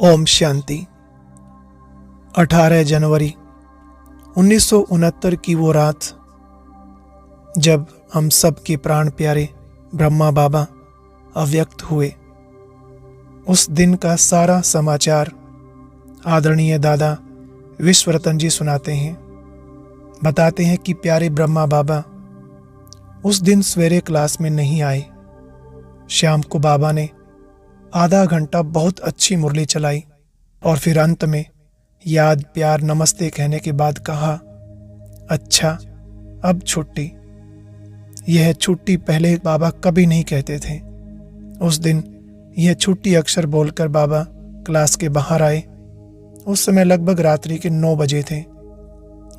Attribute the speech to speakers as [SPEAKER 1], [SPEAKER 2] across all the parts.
[SPEAKER 1] ओम शांति। 18 जनवरी 1969 की वो रात जब हम सब के प्राण प्यारे ब्रह्मा बाबा अव्यक्त हुए, उस दिन का सारा समाचार आदरणीय दादा विश्वरतन जी सुनाते हैं। बताते हैं कि प्यारे ब्रह्मा बाबा उस दिन सवेरे क्लास में नहीं आए। शाम को बाबा ने आधा घंटा बहुत अच्छी मुरली चलाई और फिर अंत में याद प्यार नमस्ते कहने के बाद कहा, अच्छा अब छुट्टी। यह छुट्टी पहले बाबा कभी नहीं कहते थे। उस दिन यह छुट्टी अक्षर बोलकर बाबा क्लास के बाहर आए। उस समय लगभग रात्रि के 9 बजे थे।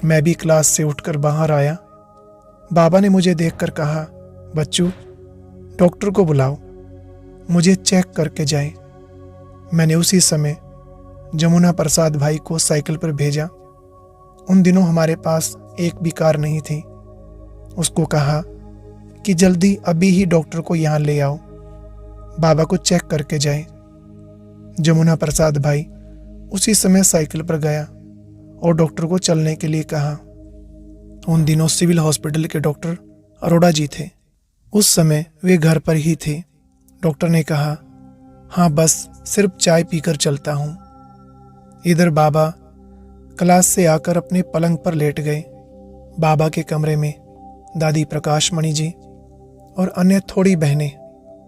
[SPEAKER 1] मैं भी क्लास से उठकर बाहर आया। बाबा ने मुझे देखकर कहा, बच्चू डॉक्टर को बुलाओ, मुझे चेक करके जाए। मैंने उसी समय जमुना प्रसाद भाई को साइकिल पर भेजा। उन दिनों हमारे पास एक भी कार नहीं थी। उसको कहा कि जल्दी अभी ही डॉक्टर को यहाँ ले आओ, बाबा को चेक करके जाए। जमुना प्रसाद भाई उसी समय साइकिल पर गया और डॉक्टर को चलने के लिए कहा। उन दिनों सिविल हॉस्पिटल के डॉक्टर अरोड़ा जी थे। उस समय वे घर पर ही थे। डॉक्टर ने कहा, हाँ बस सिर्फ चाय पीकर चलता हूँ। इधर बाबा क्लास से आकर अपने पलंग पर लेट गए। बाबा के कमरे में दादी प्रकाश मणि जी और अन्य थोड़ी बहनें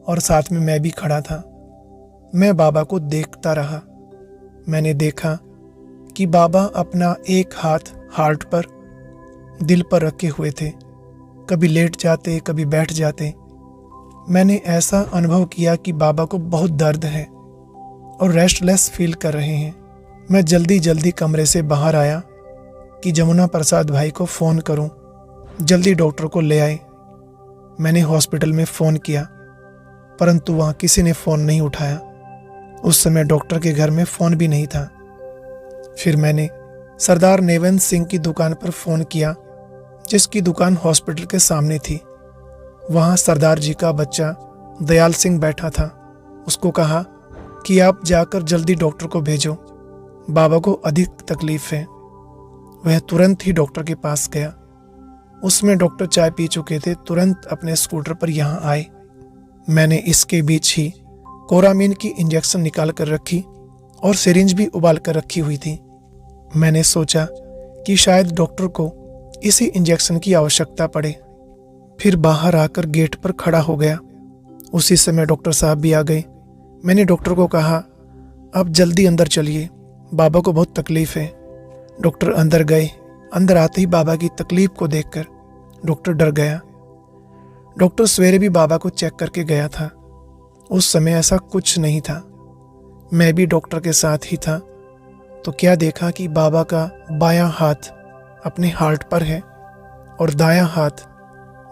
[SPEAKER 1] और साथ में मैं भी खड़ा था। मैं बाबा को देखता रहा। मैंने देखा कि बाबा अपना एक हाथ हार्ट पर, दिल पर रखे हुए थे। कभी लेट जाते, कभी बैठ जाते। मैंने ऐसा अनुभव किया कि बाबा को बहुत दर्द है और रेस्टलेस फील कर रहे हैं। मैं जल्दी जल्दी कमरे से बाहर आया कि जमुना प्रसाद भाई को फ़ोन करूं, जल्दी डॉक्टर को ले आए। मैंने हॉस्पिटल में फ़ोन किया परंतु वहाँ किसी ने फ़ोन नहीं उठाया। उस समय डॉक्टर के घर में फ़ोन भी नहीं था। फिर मैंने सरदार नेवेंद्र सिंह की दुकान पर फ़ोन किया, जिसकी दुकान हॉस्पिटल के सामने थी। वहाँ सरदार जी का बच्चा दयाल सिंह बैठा था। उसको कहा कि आप जाकर जल्दी डॉक्टर को भेजो, बाबा को अधिक तकलीफ है। वह तुरंत ही डॉक्टर के पास गया। उसमें डॉक्टर चाय पी चुके थे। तुरंत अपने स्कूटर पर यहाँ आए। मैंने इसके बीच ही कोरामीन की इंजेक्शन निकाल कर रखी और सिरिंज भी उबाल कर रखी हुई थी। मैंने सोचा कि शायद डॉक्टर को इसी इंजेक्शन की आवश्यकता पड़े। फिर बाहर आकर गेट पर खड़ा हो गया। उसी समय डॉक्टर साहब भी आ गए। मैंने डॉक्टर को कहा, आप जल्दी अंदर चलिए, बाबा को बहुत तकलीफ है। डॉक्टर अंदर गए। अंदर आते ही बाबा की तकलीफ को देखकर डॉक्टर डर गया। डॉक्टर सवेरे भी बाबा को चेक करके गया था। उस समय ऐसा कुछ नहीं था। मैं भी डॉक्टर के साथ ही था। तो क्या देखा कि बाबा का बायां हाथ अपने हार्ट पर है और दायां हाथ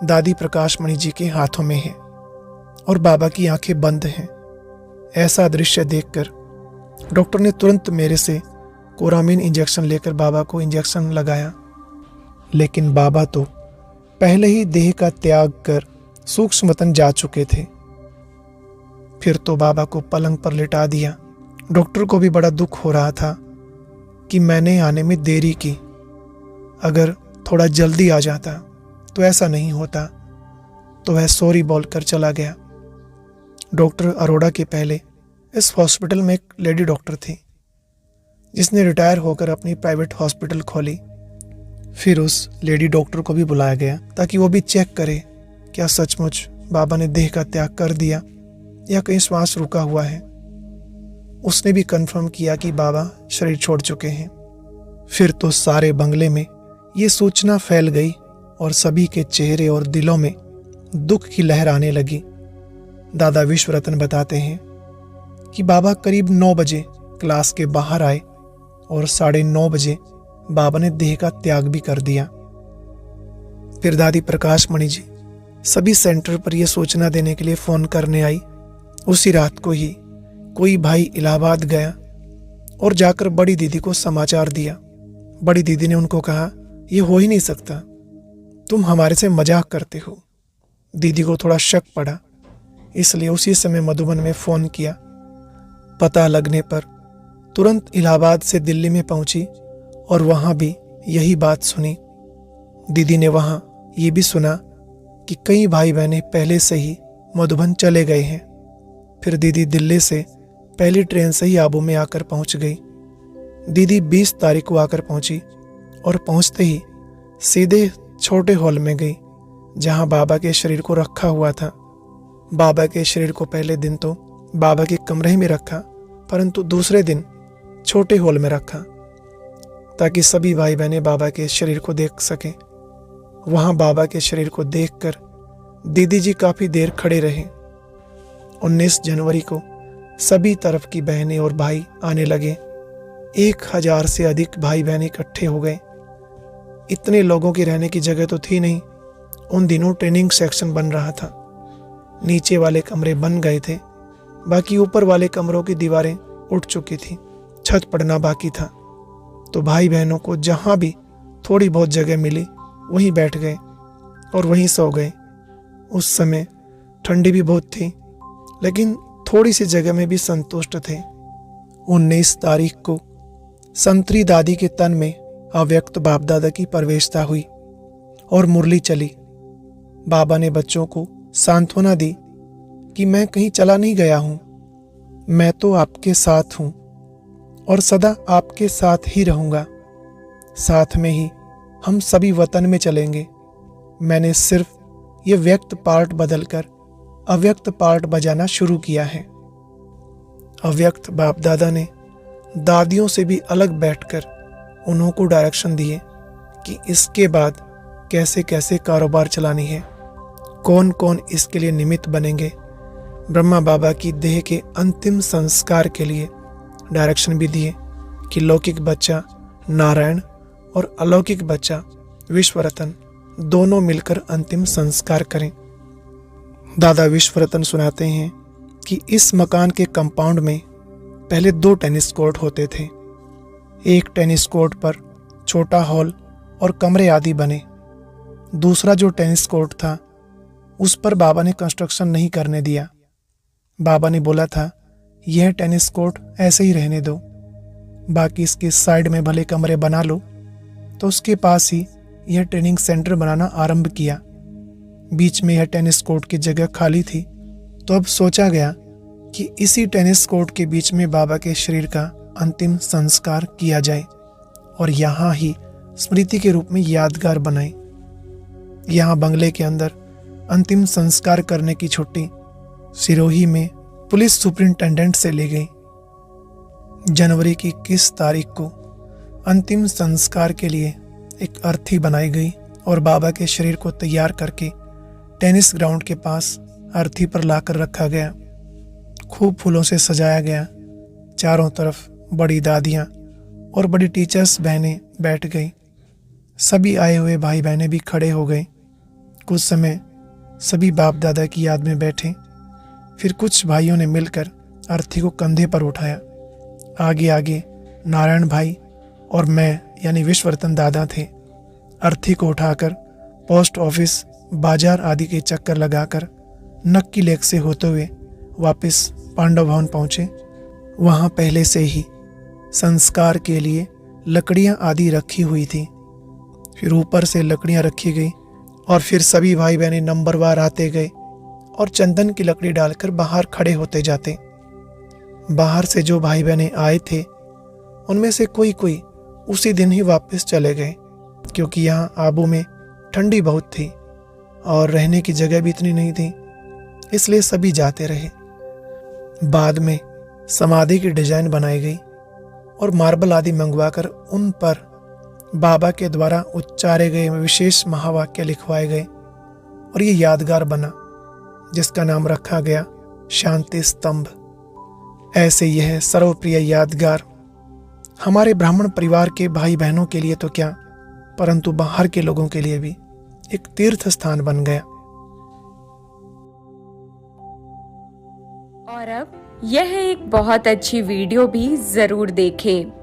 [SPEAKER 1] दादी प्रकाश मणि जी के हाथों में है और बाबा की आंखें बंद हैं। ऐसा दृश्य देखकर डॉक्टर ने तुरंत मेरे से कोरामीन इंजेक्शन लेकर बाबा को इंजेक्शन लगाया। लेकिन बाबा तो पहले ही देह का त्याग कर सूक्ष्म वतन जा चुके थे। फिर तो बाबा को पलंग पर लिटा दिया। डॉक्टर को भी बड़ा दुख हो रहा था कि मैंने आने में देरी की। अगर थोड़ा जल्दी आ जाता तो ऐसा नहीं होता। तो वह सॉरी बोलकर चला गया। डॉक्टर अरोड़ा के पहले इस हॉस्पिटल में एक लेडी डॉक्टर थी, जिसने रिटायर होकर अपनी प्राइवेट हॉस्पिटल खोली। फिर उस लेडी डॉक्टर को भी बुलाया गया ताकि वो भी चेक करे क्या सचमुच बाबा ने देह का त्याग कर दिया या कहीं श्वास रुका हुआ है। उसने भी कंफर्म किया कि बाबा शरीर छोड़ चुके हैं। फिर तो सारे बंगले में ये सूचना फैल गई और सभी के चेहरे और दिलों में दुख की लहर आने लगी। दादा विश्वरतन बताते हैं कि बाबा करीब 9 बजे क्लास के बाहर आए और 9:30 बजे बाबा ने देह का त्याग भी कर दिया। फिर दादी प्रकाश मणि जी सभी सेंटर पर यह सूचना देने के लिए फ़ोन करने आई। उसी रात को ही कोई भाई इलाहाबाद गया और जाकर बड़ी दीदी को समाचार दिया। बड़ी दीदी ने उनको कहा, ये हो ही नहीं सकता, तुम हमारे से मजाक करते हो। दीदी को थोड़ा शक पड़ा, इसलिए उसी समय मधुबन में फ़ोन किया। पता लगने पर तुरंत इलाहाबाद से दिल्ली में पहुंची और वहां भी यही बात सुनी। दीदी ने वहां ये भी सुना कि कई भाई बहनें पहले से ही मधुबन चले गए हैं। फिर दीदी दिल्ली से पहली ट्रेन से ही आबू में आकर पहुंच गई। दीदी 20 तारीख को आकर पहुंची और पहुंचते ही सीधे छोटे हॉल में गई जहां बाबा के शरीर को रखा हुआ था। बाबा के शरीर को पहले दिन तो बाबा के कमरे में रखा, परंतु दूसरे दिन छोटे हॉल में रखा ताकि सभी भाई बहनें बाबा के शरीर को देख सकें। वहां बाबा के शरीर को देखकर दीदी जी काफी देर खड़े रहे। 19 जनवरी को सभी तरफ की बहनें और भाई आने लगे। 1000 से अधिक भाई बहन इकट्ठे हो गए। इतने लोगों की रहने की जगह तो थी नहीं। उन दिनों ट्रेनिंग सेक्शन बन रहा था। नीचे वाले कमरे बन गए थे, बाकी ऊपर वाले कमरों की दीवारें उठ चुकी थी, छत पड़ना बाकी था। तो भाई बहनों को जहां भी थोड़ी बहुत जगह मिली वहीं बैठ गए और वहीं सो गए। उस समय ठंडी भी बहुत थी, लेकिन थोड़ी सी जगह में भी संतुष्ट थे। 19 तारीख को संतरी दादी के तन में अव्यक्त बाप दादा की प्रवेशता हुई और मुरली चली। बाबा ने बच्चों को सांत्वना दी कि मैं कहीं चला नहीं गया हूं, मैं तो आपके साथ हूं और सदा आपके साथ ही रहूंगा। साथ में ही हम सभी वतन में चलेंगे। मैंने सिर्फ ये व्यक्त पार्ट बदलकर अव्यक्त पार्ट बजाना शुरू किया है। अव्यक्त बाप दादा ने दादियों से भी अलग बैठकर उन्होंने डायरेक्शन दिए कि इसके बाद कैसे कैसे कारोबार चलानी है, कौन कौन इसके लिए निमित्त बनेंगे। ब्रह्मा बाबा की देह के अंतिम संस्कार के लिए डायरेक्शन भी दिए कि लौकिक बच्चा नारायण और अलौकिक बच्चा विश्वरतन दोनों मिलकर अंतिम संस्कार करें। दादा विश्वरतन सुनाते हैं कि इस मकान के कंपाउंड में पहले 2 टेनिस कोर्ट होते थे। एक टेनिस कोर्ट पर छोटा हॉल और कमरे आदि बने। दूसरा जो टेनिस कोर्ट था उस पर बाबा ने कंस्ट्रक्शन नहीं करने दिया। बाबा ने बोला था यह टेनिस कोर्ट ऐसे ही रहने दो, बाकी इसके साइड में भले कमरे बना लो। तो उसके पास ही यह ट्रेनिंग सेंटर बनाना आरंभ किया। बीच में यह टेनिस कोर्ट की जगह खाली थी, तो अब सोचा गया कि इसी टेनिस कोर्ट के बीच में बाबा के शरीर का अंतिम संस्कार किया जाए और यहाँ ही स्मृति के रूप में यादगार बनाए। यहाँ बंगले के अंदर अंतिम संस्कार करने की छुट्टी सिरोही में पुलिस सुपरिंटेंडेंट से ली गई। जनवरी की 21 तारीख को अंतिम संस्कार के लिए एक अर्थी बनाई गई और बाबा के शरीर को तैयार करके टेनिस ग्राउंड के पास अर्थी पर लाकर रखा गया। खूब फूलों से सजाया गया। चारों तरफ बड़ी दादियाँ और बड़ी टीचर्स बहनें बैठ गई। सभी आए हुए भाई बहनें भी खड़े हो गए। कुछ समय सभी बाप दादा की याद में बैठे। फिर कुछ भाइयों ने मिलकर अर्थी को कंधे पर उठाया। आगे आगे नारायण भाई और मैं यानी विश्वरतन दादा थे। अर्थी को उठाकर पोस्ट ऑफिस, बाजार आदि के चक्कर लगाकर नक्की लेक से होते हुए वापस पांडव भवन पहुंचे। वहां पहले से ही संस्कार के लिए लकड़ियां आदि रखी हुई थी। फिर ऊपर से लकड़ियां रखी गई और फिर सभी भाई बहनें नंबरवार आते गए और चंदन की लकड़ी डालकर बाहर खड़े होते जाते। बाहर से जो भाई बहनें आए थे उनमें से कोई कोई उसी दिन ही वापस चले गए, क्योंकि यहाँ आबू में ठंडी बहुत थी और रहने की जगह भी इतनी नहीं थी, इसलिए सभी जाते रहे। बाद में समाधि की डिजाइन बनाई गई और मार्बल आदि मंगवाकर उन पर बाबा के द्वारा उच्चारे गए विशेष महावाक्य लिखवाए गए और ये यादगार बना, जिसका नाम रखा गया शांति स्तंभ। ऐसे यह सर्वप्रिय यादगार हमारे ब्राह्मण परिवार के भाई बहनों के लिए तो क्या, परंतु बाहर के लोगों के लिए भी एक तीर्थ स्थान बन गया।
[SPEAKER 2] और अब यह एक बहुत अच्छी वीडियो भी जरूर देखें।